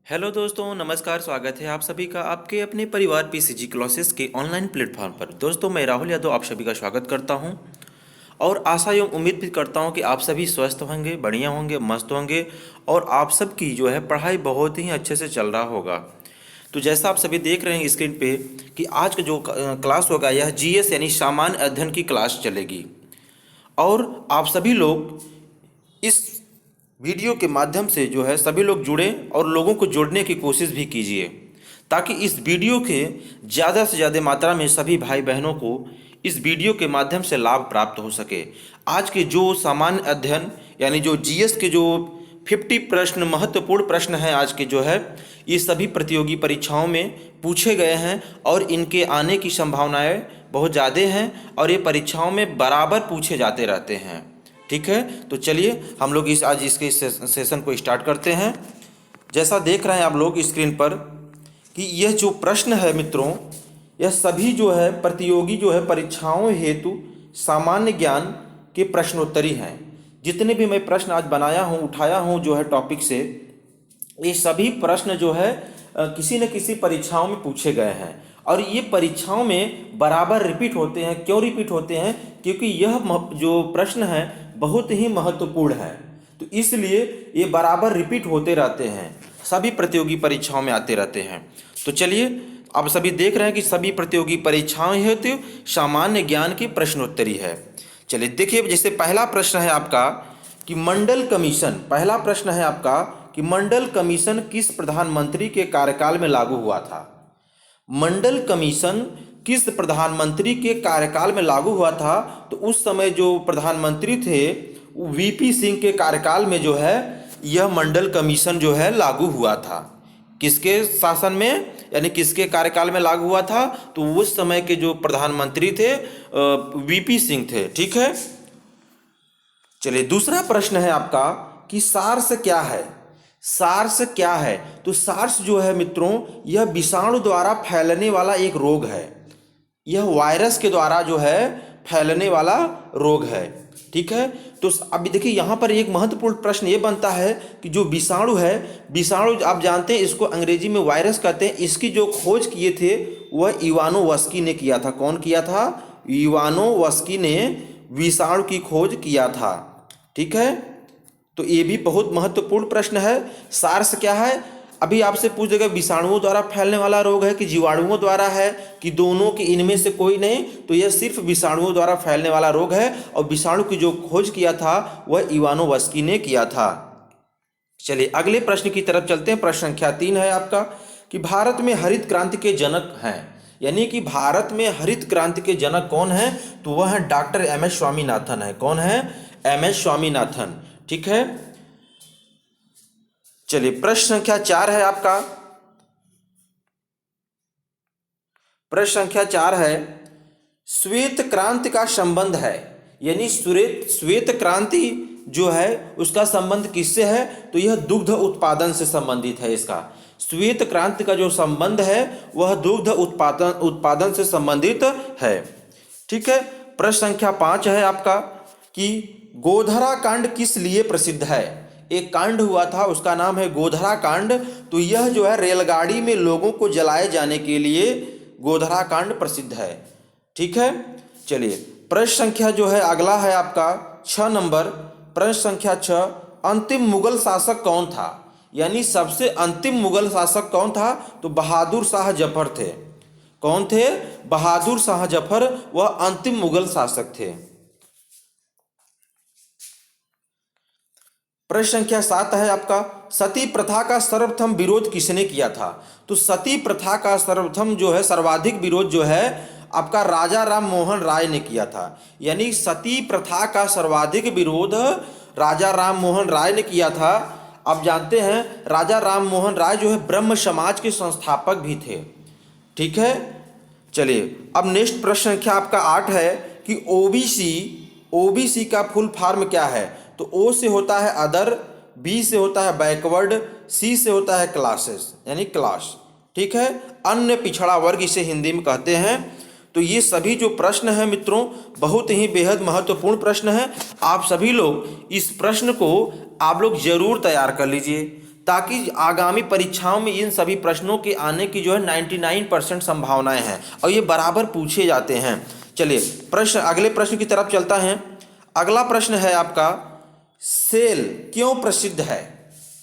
Hello दोस्तों, नमस्कार। स्वागत है आप सभी का आपके अपने परिवार पीसीजी क्लासेस के ऑनलाइन प्लेटफॉर्म पर। दोस्तों, मैं राहुल यादव आप सभी का स्वागत करता हूं और आशा एवं उम्मीद भी करता हूं कि आप सभी स्वस्थ होंगे, बढ़िया होंगे, मस्त होंगे और आप सबकी जो है पढ़ाई बहुत ही अच्छे से चल रहा होगा। तो जैसा आप सभी देख रहे हैं स्क्रीन पे कि आज का जो क्लास होगा यह जीएस यानी सामान्य अध्ययन की क्लास चलेगी और आप सभी लोग इस वीडियो के माध्यम से जो है सभी लोग जुड़ें और लोगों को जोड़ने की कोशिश भी कीजिए ताकि इस वीडियो के ज़्यादा से ज़्यादा मात्रा में सभी भाई बहनों को इस वीडियो के माध्यम से लाभ प्राप्त हो सके। आज के जो सामान्य अध्ययन यानी जो जीएस के जो 50 प्रश्न महत्वपूर्ण प्रश्न हैं आज के जो है ये सभी प्रतियोगी परीक्षाओं में पूछे गए हैं और इनके आने की संभावनाएं बहुत ज़्यादा हैं और ये परीक्षाओं में बराबर पूछे जाते रहते हैं। ठीक है, तो चलिए हम लोग आज इसके सेशन को स्टार्ट करते हैं। जैसा देख रहे हैं आप लोग स्क्रीन पर कि यह जो प्रश्न है मित्रों, यह सभी जो है प्रतियोगी जो है परीक्षाओं हेतु सामान्य ज्ञान के प्रश्नोत्तरी हैं। जितने भी मैं प्रश्न आज बनाया हूँ, उठाया हूँ जो है टॉपिक से, ये सभी प्रश्न जो है किसी न किसी परीक्षाओं में पूछे गए हैं और ये परीक्षाओं में बराबर रिपीट होते हैं। क्यों रिपीट होते हैं? क्योंकि यह जो प्रश्न है बहुत ही महत्वपूर्ण है, तो इसलिए ये बराबर रिपीट होते रहते हैं, सभी प्रतियोगी परीक्षाओं में आते रहते हैं। तो चलिए, आप सभी देख रहे हैं कि सभी प्रतियोगी परीक्षाएं हेतु सामान्य ज्ञान की प्रश्नोत्तरी है। चलिए देखिए, जैसे पहला प्रश्न है आपका कि मंडल कमीशन, पहला प्रश्न है आपका कि मंडल कमीशन किस प्रधानमंत्री के कार्यकाल में लागू हुआ था? मंडल कमीशन किस प्रधानमंत्री के कार्यकाल में लागू हुआ था? तो उस समय जो प्रधानमंत्री थे वीपी सिंह के कार्यकाल में जो है यह मंडल कमीशन जो है लागू हुआ था। किसके शासन में यानी किसके कार्यकाल में लागू हुआ था? तो उस समय के जो प्रधानमंत्री थे वीपी सिंह थे। ठीक है, चलिए दूसरा प्रश्न है आपका कि सार्स क्या है? सार्स क्या है? तो सार्स जो है मित्रों, यह विषाणु द्वारा फैलने वाला एक रोग है। यह वायरस के द्वारा जो है फैलने वाला रोग है। ठीक है, तो अभी देखिए यहाँ पर एक महत्वपूर्ण प्रश्न ये बनता है कि जो विषाणु है, विषाणु आप जानते हैं इसको अंग्रेजी में वायरस कहते हैं। इसकी जो खोज किए थे वह इवानोवस्की ने किया था। कौन किया था? इवानोवस्की ने विषाणु की खोज किया था। ठीक है, तो ये भी बहुत महत्वपूर्ण प्रश्न है। सार्स क्या है? अभी आपसे पूछ देगा विषाणुओं द्वारा फैलने वाला रोग है कि जीवाणुओं द्वारा है कि दोनों के, इनमें से कोई नहीं, तो यह सिर्फ विषाणुओं द्वारा फैलने वाला रोग है और विषाणु की जो खोज किया था वह इवानोवस्की ने किया था। चलिए अगले प्रश्न की तरफ चलते हैं। प्रश्न संख्या 3 है आपका कि भारत में हरित क्रांति के जनक हैं, यानी कि भारत में हरित क्रांति के जनक कौन है? तो वह है डॉक्टर एमएस स्वामीनाथन है। कौन है? एमएस स्वामीनाथन। ठीक है, चलिए प्रश्न संख्या 4 है आपका। प्रश्न संख्या 4 है श्वेत क्रांति का संबंध है, यानी श्वेत क्रांति जो है उसका संबंध किससे है? तो यह दुग्ध उत्पादन से संबंधित है। इसका श्वेत क्रांति का जो संबंध है वह दुग्ध उत्पादन से संबंधित है। ठीक है, प्रश्न संख्या 5 है आपका कि गोधरा कांड किस लिए प्रसिद्ध है? एक कांड हुआ था उसका नाम है गोधरा कांड। तो यह जो है रेलगाड़ी में लोगों को जलाए जाने के लिए गोधरा कांड प्रसिद्ध है। ठीक है, चलिए प्रश्न संख्या जो है अगला है आपका 6 नंबर। प्रश्न संख्या 6, अंतिम मुगल शासक कौन था? यानी सबसे अंतिम मुगल शासक कौन था? तो बहादुर शाह जफर थे। कौन थे? बहादुर शाह जफर, वह अंतिम मुगल शासक थे। प्रश्न संख्या 7 है आपका सती प्रथा का सर्वप्रथम विरोध किसने किया था? तो सती प्रथा का सर्वप्रथम जो है सर्वाधिक विरोध जो है आपका राजा राम मोहन राय ने किया था। यानी सती प्रथा का सर्वाधिक विरोध राजा राम मोहन राय ने किया था। आप जानते हैं राजा राम मोहन राय जो है ब्रह्म समाज के संस्थापक भी थे। ठीक है, चलिए अब नेक्स्ट प्रश्न संख्या आपका 8 है कि ओबीसी का फुल फॉर्म क्या है? तो ओ से होता है अदर, बी से होता है बैकवर्ड, सी से होता है क्लासेस यानी क्लास। ठीक है, अन्य पिछड़ा वर्ग इसे हिंदी में कहते हैं। तो ये सभी जो प्रश्न हैं मित्रों बहुत ही बेहद महत्वपूर्ण प्रश्न है। आप सभी लोग इस प्रश्न को आप लोग जरूर तैयार कर लीजिए ताकि आगामी परीक्षाओं में इन सभी प्रश्नों के आने की जो है 99% संभावनाएं हैं और ये बराबर पूछे जाते हैं। चलिए प्रश्न, अगले प्रश्न की तरफ चलता है। अगला प्रश्न है आपका, सेल क्यों प्रसिद्ध है?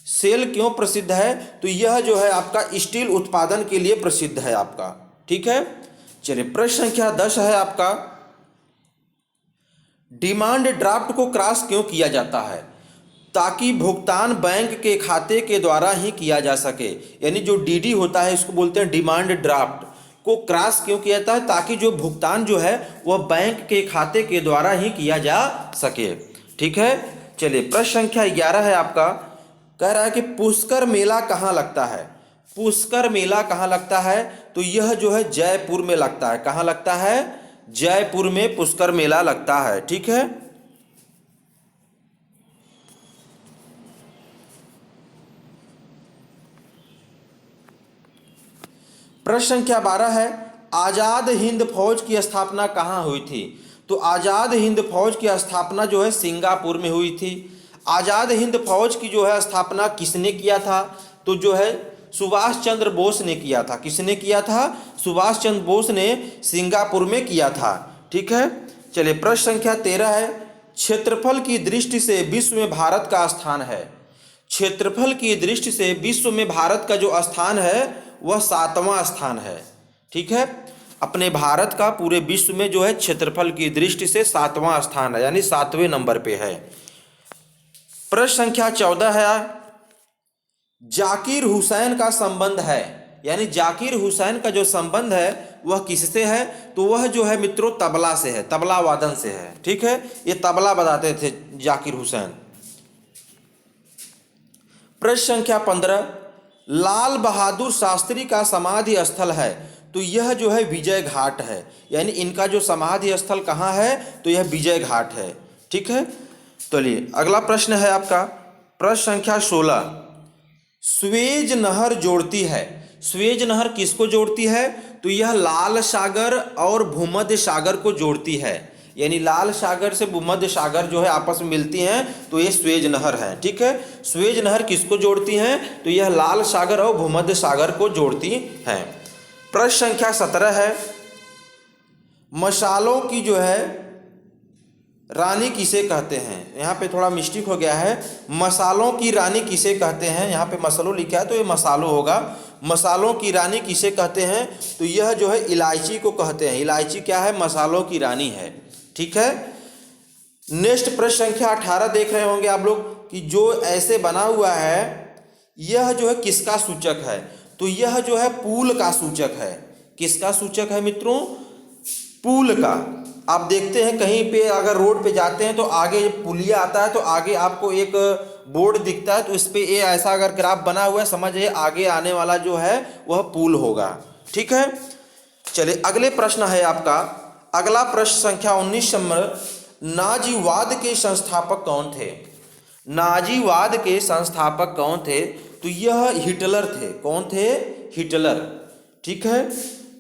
सेल क्यों प्रसिद्ध है? तो यह जो है आपका स्टील उत्पादन के लिए प्रसिद्ध है आपका। ठीक है, चलिए प्रश्न संख्या 10 है आपका, डिमांड ड्राफ्ट को क्रॉस क्यों किया जाता है? ताकि भुगतान बैंक के खाते के द्वारा ही किया जा सके। यानी जो डीडी होता है इसको बोलते हैं डिमांड ड्राफ्ट, को क्रॉस क्यों किया जाता है? ताकि जो भुगतान जो है वह बैंक के खाते के द्वारा ही किया जा सके। ठीक है, चलिए प्रश्न संख्या 11 है आपका, कह रहा है कि पुष्कर मेला कहाँ लगता है? पुष्कर मेला कहाँ लगता है? तो यह जो है जयपुर में लगता है। कहाँ लगता है? जयपुर में पुष्कर मेला लगता है। ठीक है, प्रश्न संख्या 12 है, आजाद हिंद फौज की स्थापना कहाँ हुई थी? तो आजाद हिंद फौज की स्थापना जो है सिंगापुर में हुई थी। आजाद हिंद फौज की जो है स्थापना किसने किया था? तो जो है सुभाष चंद्र बोस ने किया था। किसने किया था? सुभाष चंद्र बोस ने सिंगापुर में किया था। ठीक है, चलिए प्रश्न संख्या 13 है, क्षेत्रफल की दृष्टि से विश्व में भारत का स्थान है। क्षेत्रफल की दृष्टि से विश्व में भारत का जो स्थान है वह 7वां स्थान है। ठीक है, अपने भारत का पूरे विश्व में जो है क्षेत्रफल की दृष्टि से 7वां स्थान है, यानी 7वें नंबर पे है। प्रश्न संख्या 14 है, जाकिर हुसैन का संबंध है, यानी जाकिर हुसैन का जो संबंध है वह किससे है? तो वह जो है मित्रों तबला से है, तबला वादन से है। ठीक है, ये तबला बजाते थे जाकिर हुसैन। प्रश्न संख्या 15, लाल बहादुर शास्त्री का समाधि स्थल है। तो यह जो है विजय घाट है, यानी इनका जो समाधि स्थल कहाँ है? तो यह विजय घाट है। ठीक है, चलिए अगला प्रश्न है आपका, प्रश्न संख्या 16, स्वेज नहर जोड़ती है। स्वेज नहर किसको जोड़ती है? तो यह लाल सागर और भूमध्य सागर को जोड़ती है, यानी लाल सागर से भूमध्य सागर जो है आपस में मिलती हैं, तो ये स्वेज नहर है। ठीक है, स्वेज नहर किसको जोड़ती हैं? तो यह लाल सागर और भूमध्य सागर को जोड़ती हैं। प्रश्न संख्या 17 है, मसालों की जो है रानी किसे कहते हैं? यहाँ पे थोड़ा मिस्टेक हो गया है, मसालों की रानी किसे कहते हैं? यहाँ पे मसालों लिखा है तो ये मसालों होगा। मसालों की रानी किसे कहते हैं? तो यह जो है इलायची को कहते हैं। इलायची क्या है? मसालों की रानी है। ठीक है, नेक्स्ट प्रश्न संख्या 18 देख रहे होंगे आप लोग कि जो ऐसे बना हुआ है यह जो है किसका सूचक है? तो यह जो है पुल का सूचक है। किसका सूचक है मित्रों? पुल का। आप देखते हैं कहीं पे अगर रोड पे जाते हैं तो आगे पुलिया आता है तो आगे आपको एक बोर्ड दिखता है, तो इस पे ये ऐसा अगर ग्राफ बना हुआ है समझिए आगे आने वाला जो है वह पुल होगा। ठीक है, चलिए अगले प्रश्न है आपका, अगला प्रश्न संख्या 19 नंबर, नाजीवाद के संस्थापक कौन थे? नाजीवाद के संस्थापक कौन थे? तो यह हिटलर थे। कौन थे? हिटलर। ठीक है,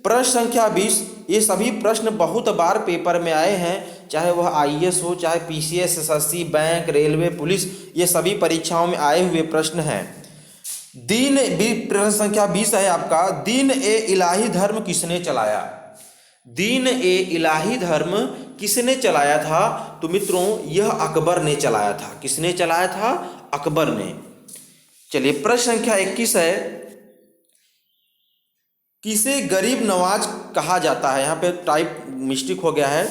प्रश्न संख्या 20, ये सभी प्रश्न बहुत बार पेपर में आए हैं, चाहे वह आईएएस हो, चाहे PCS, SSC, bank, railway, police, ये सभी परीक्षाओं में आए हुए प्रश्न हैं। प्रश्न संख्या 20 है आपका, दीन ए इलाही धर्म किसने चलाया? दीन ए इलाही धर्म किसने चलाया था? तो मित्रों यह अकबर ने चलाया था। किसने चलाया था? अकबर ने। चलिए प्रश्न संख्या 21 है, किसे गरीब नवाज कहा जाता है? यहाँ पे टाइप मिस्टेक हो गया है,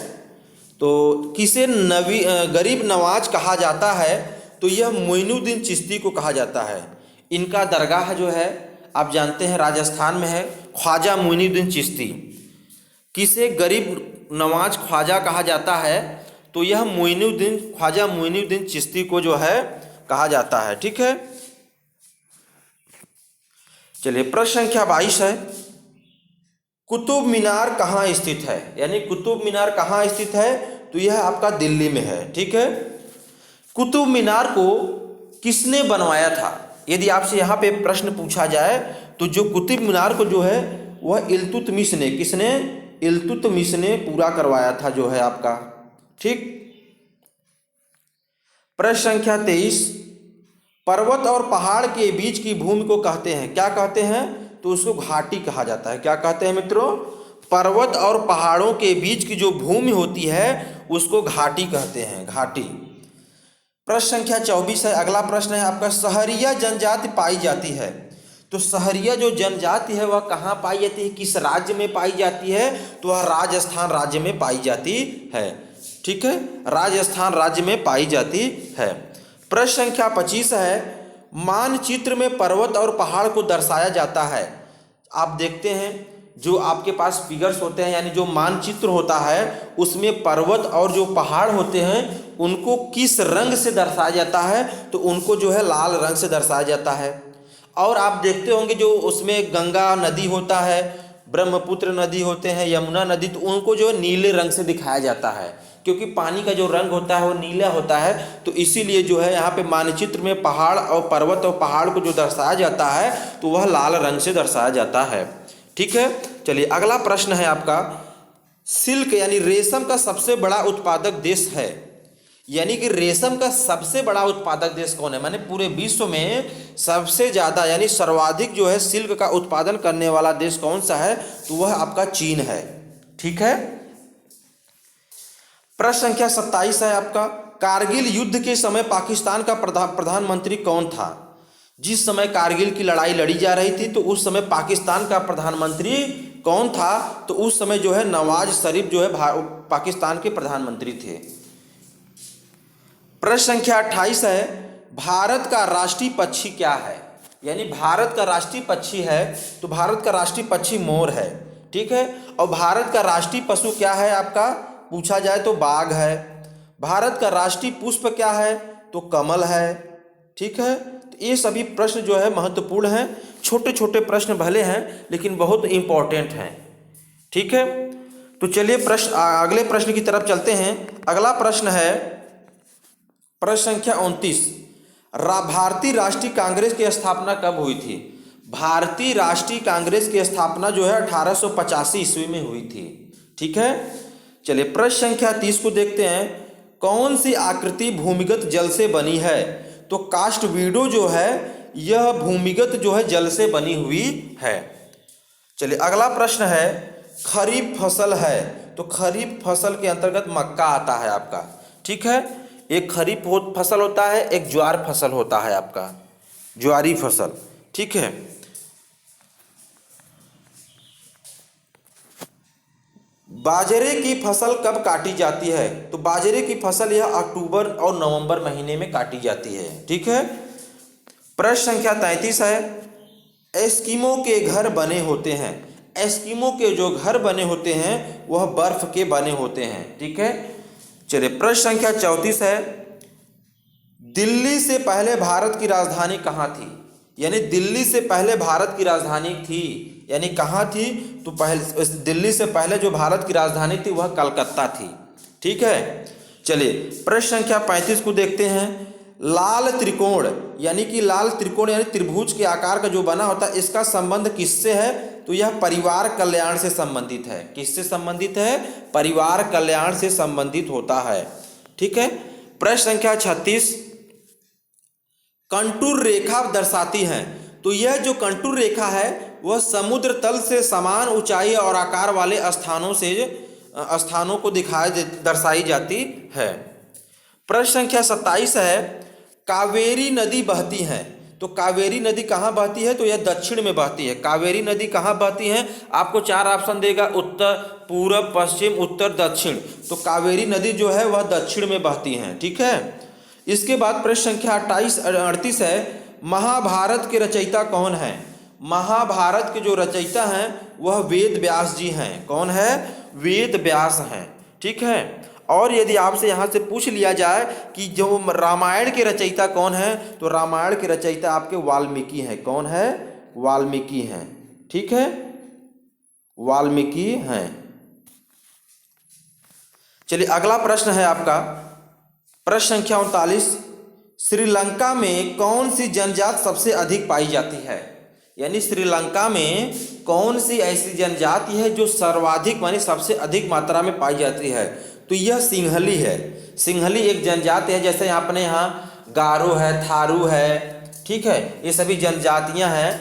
तो किसे गरीब नवाज कहा जाता है? तो यह मोइनुद्दीन चिश्ती को कहा जाता है। इनका दरगाह जो है आप जानते हैं राजस्थान में है, ख्वाजा मोइनुद्दीन चिश्ती। किसे गरीब नवाज ख्वाजा कहा जाता है? तो यह ख्वाजा मोइनुद्दीन चिश्ती को जो है कहा जाता है। ठीक है, चलिए प्रश्न संख्या 22 है, कुतुब मीनार कहाँ स्थित है? यानी कुतुब मीनार कहाँ स्थित है? तो यह आपका दिल्ली में है। ठीक है, कुतुब मीनार को किसने बनवाया था? यदि आपसे यहाँ पे प्रश्न पूछा जाए तो जो कुतुब मीनार को जो है वह इल्तुतमिश ने, किसने? इल्तुतमिश ने पूरा करवाया था जो है आपका। ठीक, प्रश्न संख्या 23, पर्वत और पहाड़ के बीच की भूमि को कहते हैं, क्या कहते हैं? तो उसको घाटी कहा जाता है। क्या कहते हैं मित्रों? पर्वत और पहाड़ों के बीच की जो भूमि होती है उसको घाटी कहते हैं, घाटी। प्रश्न संख्या 24 है, अगला प्रश्न है आपका, सहरिया जनजाति पाई जाती है। तो सहरिया जो जनजाति है वह कहाँ पाई जाती है, किस राज्य में पाई जाती है? तो वह राजस्थान राज्य में पाई जाती है। ठीक है, राजस्थान राज्य में पाई जाती है। प्रश्न संख्या 25 है, मानचित्र में पर्वत और पहाड़ को दर्शाया जाता है। आप देखते हैं जो आपके पास फिगर्स होते हैं यानी जो मानचित्र होता है उसमें पर्वत और जो पहाड़ होते हैं उनको किस रंग से दर्शाया जाता है? तो उनको जो है लाल रंग से दर्शाया जाता है। और आप देखते होंगे जो उसमें गंगा नदी होता है, ब्रह्मपुत्र नदी होते हैं, यमुना नदी, तो उनको जो है नीले रंग से दिखाया जाता है क्योंकि पानी का जो रंग होता है वो नीला होता है। तो इसीलिए जो है यहाँ पे मानचित्र में पहाड़ और पर्वत और पहाड़ को जो दर्शाया जाता है तो वह लाल रंग से दर्शाया जाता है। ठीक है, चलिए अगला प्रश्न है आपका, सिल्क यानी रेशम का सबसे बड़ा उत्पादक देश है, यानी कि रेशम का सबसे बड़ा उत्पादक देश कौन है? माने पूरे विश्व में सबसे ज़्यादा यानी सर्वाधिक जो है सिल्क का उत्पादन करने वाला देश कौन सा है? तो वह आपका चीन है। ठीक है, प्रश्न संख्या 27 है आपका, कारगिल युद्ध के समय पाकिस्तान का प्रधानमंत्री कौन था? जिस समय कारगिल की लड़ाई लड़ी जा रही थी तो उस समय पाकिस्तान का प्रधानमंत्री कौन था? तो उस समय जो है नवाज शरीफ जो है पाकिस्तान के प्रधानमंत्री थे। प्रश्न संख्या 28 है, भारत का राष्ट्रीय पक्षी क्या है? यानी भारत का राष्ट्रीय पक्षी है तो भारत का राष्ट्रीय पक्षी मोर है। ठीक है, और भारत का राष्ट्रीय पशु क्या है आपका? पूछा जाए तो बाघ है। भारत का राष्ट्रीय पुष्प क्या है? तो कमल है। ठीक है, तो ये सभी प्रश्न जो है महत्वपूर्ण हैं। छोटे छोटे प्रश्न भले हैं लेकिन बहुत इंपॉर्टेंट हैं। ठीक है, तो चलिए अगले प्रश्न की तरफ चलते हैं। अगला प्रश्न है प्रश्न संख्या 29, भारतीय राष्ट्रीय कांग्रेस की स्थापना कब हुई थी? भारतीय राष्ट्रीय कांग्रेस की स्थापना जो है 1885 ईस्वी में हुई थी। ठीक है, चलिए प्रश्न संख्या 30 को देखते हैं, कौन सी आकृति भूमिगत जल से बनी है? तो कास्ट वीडो जो है यह भूमिगत जो है जल से बनी हुई है। चलिए अगला प्रश्न है, खरीफ फसल है तो खरीफ फसल के अंतर्गत मक्का आता है आपका। ठीक है, एक खरीफ फसल होता है, एक ज्वार फसल होता है आपका, ज्वारी फसल। ठीक है, बाजरे की फसल कब काटी जाती है? तो बाजरे की फसल यह अक्टूबर और नवंबर महीने में काटी जाती है। ठीक है, प्रश्न संख्या 33 है, एस्किमो के घर बने होते हैं। एस्किमो के जो घर बने होते हैं वह बर्फ के बने होते हैं। ठीक है, चलिए प्रश्न संख्या 34 है, दिल्ली से पहले भारत की राजधानी कहाँ थी? यानी दिल्ली से पहले भारत की राजधानी थी यानी कहाँ थी? तो पहले दिल्ली से पहले जो भारत की राजधानी थी वह कलकत्ता थी। ठीक है, चलिए प्रश्न संख्या 35 को देखते हैं, लाल त्रिकोण यानी कि लाल त्रिकोण यानी त्रिभुज के आकार का जो बना होता है इसका संबंध किससे है? तो यह परिवार कल्याण से संबंधित है। किससे संबंधित है? परिवार कल्याण से संबंधित होता है। ठीक है, प्रश्न संख्या 36, कंटूर रेखा दर्शाती है। तो यह जो कंटूर रेखा है वह समुद्र तल से समान ऊंचाई और आकार वाले स्थानों को दर्शाई जाती है। प्रश्न संख्या 27 है, कावेरी नदी बहती है। तो कावेरी नदी कहाँ बहती है? तो यह दक्षिण में बहती है। कावेरी नदी कहाँ बहती है? आपको 4 ऑप्शन देगा, उत्तर, पूरब, पश्चिम, उत्तर, दक्षिण। तो कावेरी नदी जो है वह दक्षिण में बहती है। ठीक है, इसके बाद प्रश्न संख्या 38 है, महाभारत के रचयिता कौन है? महाभारत के जो रचयिता हैं वह वेद व्यास जी हैं। कौन है? वेद व्यास हैं। ठीक है, और यदि आपसे यहाँ से पूछ लिया जाए कि जो रामायण के रचयिता कौन है, तो रामायण के रचयिता आपके वाल्मीकि हैं। कौन है? वाल्मीकि हैं। ठीक है, वाल्मीकि हैं। चलिए अगला प्रश्न है आपका प्रश्न संख्या 39, श्रीलंका में कौन सी जनजाति सबसे अधिक पाई जाती है? यानी श्रीलंका में कौन सी ऐसी जनजाति है जो सर्वाधिक माने सबसे अधिक मात्रा में पाई जाती है? तो यह सिंहली है। सिंहली एक जनजाति है, जैसे अपने यहाँ गारो है, थारू है, ठीक है, ये सभी जनजातियां हैं।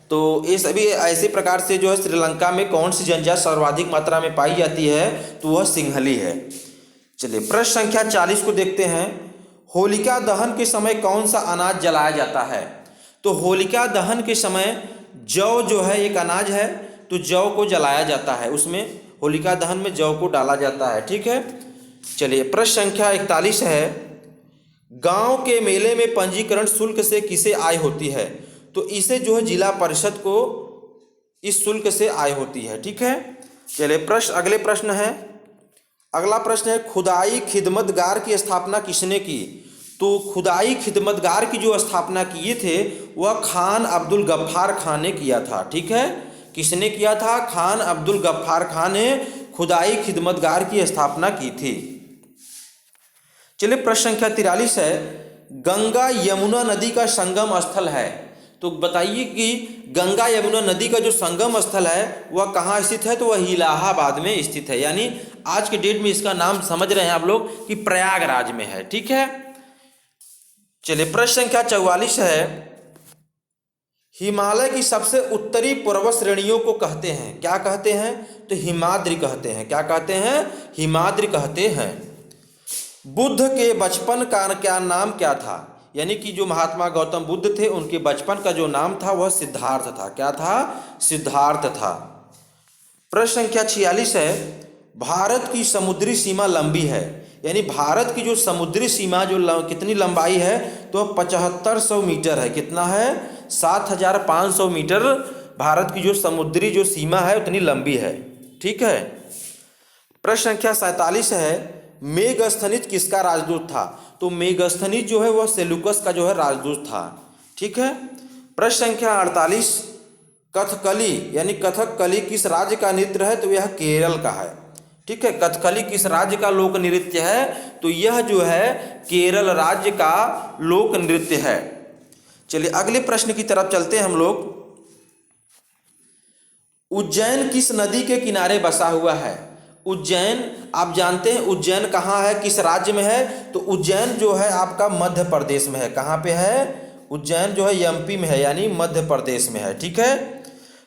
तो ये सभी ऐसे प्रकार से जो है श्रीलंका में कौन सी जनजाति सर्वाधिक मात्रा में पाई जाती है, तो वह सिंहली है। चलिए प्रश्न संख्या 40 को देखते हैं। होलिका दहन के समय कौन सा अनाज जलाया जाता है? तो होलिका दहन के समय जौ जो है एक अनाज है, तो जौ को जलाया जाता है, उसमें होलिका दहन में जौ को डाला जाता है। ठीक है, चलिए प्रश्न संख्या 41 है। गांव के मेले में पंजीकरण शुल्क से किसे आय होती है? तो इसे जो है जिला परिषद को इस शुल्क से आय होती है। ठीक है, चलिए अगले प्रश्न है। अगला प्रश्न है खुदाई खिदमतगार की स्थापना किसने की? तो खुदाई खिदमतगार की जो स्थापना किए थे वह खान अब्दुल गफ्फार खान ने किया था। ठीक है, किसने किया था? खान अब्दुल गफ्फार खान ने खुदाई खिदमतगार की स्थापना की थी। चलिए प्रश्न संख्या 43 है। गंगा यमुना नदी का संगम स्थल है, तो बताइए कि गंगा यमुना नदी का जो संगम स्थल है वह कहाँ स्थित है? तो वह इलाहाबाद में स्थित है, यानी आज के डेट में इसका नाम समझ रहे हैं आप लोग कि प्रयागराज में है। ठीक है, चलिए प्रश्न संख्या 44 है। हिमालय की सबसे उत्तरी पर्वत श्रेणियों को कहते हैं, क्या कहते हैं? तो हिमाद्री कहते हैं। क्या कहते हैं? हिमाद्री कहते हैं। बुद्ध के बचपन का क्या नाम क्या था? यानी कि जो महात्मा गौतम बुद्ध थे उनके बचपन का जो नाम था वह सिद्धार्थ था। क्या था? सिद्धार्थ था। प्रश्न संख्या 46 है। भारत की समुद्री सीमा लंबी है, यानी भारत की जो समुद्री सीमा जो कितनी लंबाई है? तो 7500 मीटर है। कितना है? 7500 मीटर भारत की जो समुद्री जो सीमा है उतनी लंबी है। ठीक है, प्रश्न संख्या 47 है। मेगस्थनीज किसका राजदूत था? तो मेगस्थनीज जो है वह सेलुकस का जो है राजदूत था। ठीक है, प्रश्न संख्या 48। कथकली यानी कथकली किस राज्य का नृत्य है? तो यह केरल का है। ठीक है, कथकली किस राज्य का लोक नृत्य है? तो यह जो है केरल राज्य का लोक नृत्य है। चलिए अगले प्रश्न की तरफ चलते हैं हम लोग। उज्जैन किस नदी के किनारे बसा हुआ है? उज्जैन आप जानते हैं उज्जैन कहाँ है, किस राज्य में है? तो उज्जैन जो है आपका मध्य प्रदेश में है। कहाँ पे है? उज्जैन जो है एमपी में है, यानी मध्य प्रदेश में है। ठीक है,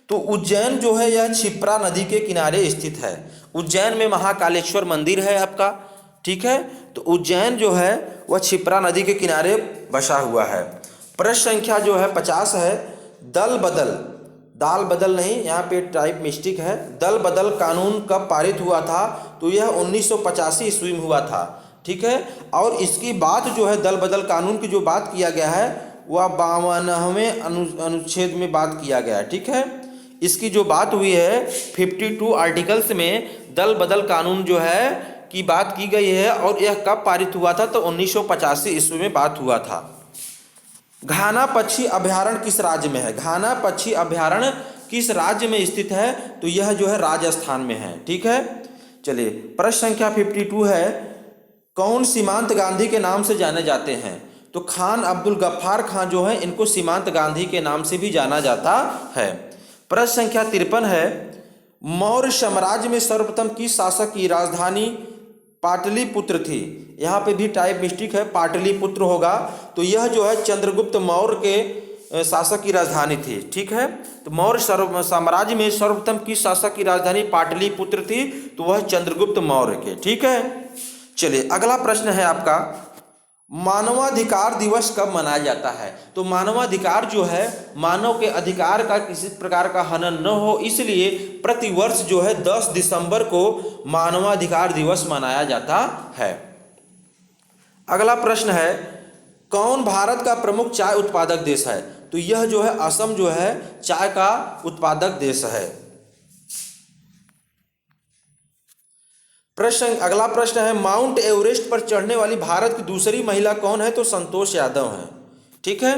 तो उज्जैन जो है यह क्षिप्रा नदी के किनारे स्थित है। उज्जैन में महाकालेश्वर मंदिर है आपका। ठीक है, तो उज्जैन जो है वह क्षिप्रा नदी के किनारे बसा हुआ है। प्रश्न संख्या जो है 50 है। दल बदल, दाल बदल नहीं, यहाँ पे टाइप मिस्टेक है। दल बदल कानून कब पारित हुआ था? तो यह 1985 ईस्वी में हुआ था। ठीक है, और इसकी बात जो है दल बदल कानून की जो बात किया गया है वह 52वें अनुच्छेद में बात किया गया है। ठीक है, इसकी जो बात हुई है 52 आर्टिकल्स में दल बदल कानून जो है की बात की गई है। और यह कब पारित हुआ था? तो 1985 ईस्वी में बात हुआ था। घाना पक्षी अभयारण्य किस राज्य में है? घाना पक्षी अभयारण्य किस राज्य में स्थित है? तो यह जो है राजस्थान में है। ठीक है, चलिए प्रश्न संख्या 52 है। कौन सीमांत गांधी के नाम से जाने जाते हैं? तो खान अब्दुल गफ्फार खान जो है इनको सीमांत गांधी के नाम से भी जाना जाता है। प्रश्न संख्या 53 है। मौर्य साम्राज्य में सर्वप्रथम किस शासक की राजधानी पाटलिपुत्र थी? यहाँ पे भी टाइप मिस्टेक है, पाटलिपुत्र होगा। तो यह जो है चंद्रगुप्त मौर्य के शासक की राजधानी थी। ठीक है, तो मौर्य साम्राज्य में सर्वप्रथम किस शासक की राजधानी पाटलिपुत्र थी? तो वह चंद्रगुप्त मौर्य के। ठीक है, चलिए अगला प्रश्न है आपका। मानवाधिकार दिवस कब मनाया जाता है? तो मानवाधिकार जो है मानव के अधिकार का किसी प्रकार का हनन न हो, इसलिए प्रतिवर्ष जो है 10 दिसंबर को मानवाधिकार दिवस मनाया जाता है। अगला प्रश्न है। कौन भारत का प्रमुख चाय उत्पादक देश है? तो यह जो है असम जो है चाय का उत्पादक देश है। अगला प्रश्न है। माउंट एवरेस्ट पर चढ़ने वाली भारत की दूसरी महिला कौन है? तो संतोष यादव है। ठीक है,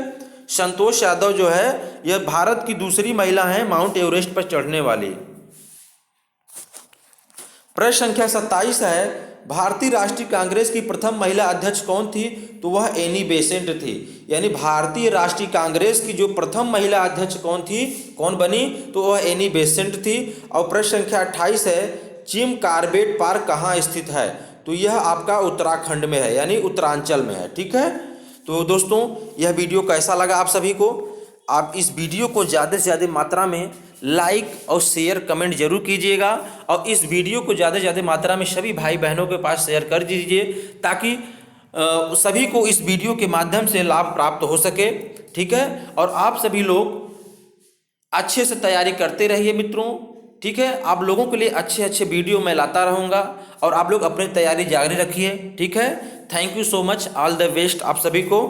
संतोष यादव जो है यह भारत की दूसरी महिला है माउंट एवरेस्ट पर चढ़ने वाली। प्रश्न संख्या 27 है। भारतीय राष्ट्रीय कांग्रेस की प्रथम महिला अध्यक्ष कौन थी? तो वह एनी बेसेंट थी। यानी भारतीय राष्ट्रीय कांग्रेस की जो प्रथम महिला अध्यक्ष कौन थी, कौन बनी? तो वह एनी बेसेंट थी। और प्रश्न संख्या 28 है। जिम कार्बेट पार्क कहाँ स्थित है? तो यह आपका उत्तराखंड में है, यानी उत्तरांचल में है। ठीक है, तो दोस्तों यह वीडियो कैसा लगा आप सभी को? आप इस वीडियो को ज़्यादा से ज़्यादा मात्रा में लाइक और शेयर कमेंट जरूर कीजिएगा, और इस वीडियो को ज़्यादा से ज़्यादा मात्रा में सभी भाई बहनों के पास शेयर कर दीजिए, ताकि सभी को इस वीडियो के माध्यम से लाभ प्राप्त हो सके। ठीक है, और आप सभी लोग अच्छे से तैयारी करते रहिए मित्रों। ठीक है, आप लोगों के लिए अच्छे अच्छे वीडियो मैं लाता रहूँगा, और आप लोग अपनी तैयारी जारी रखिए। ठीक है, thank you so much, all the best आप सभी को।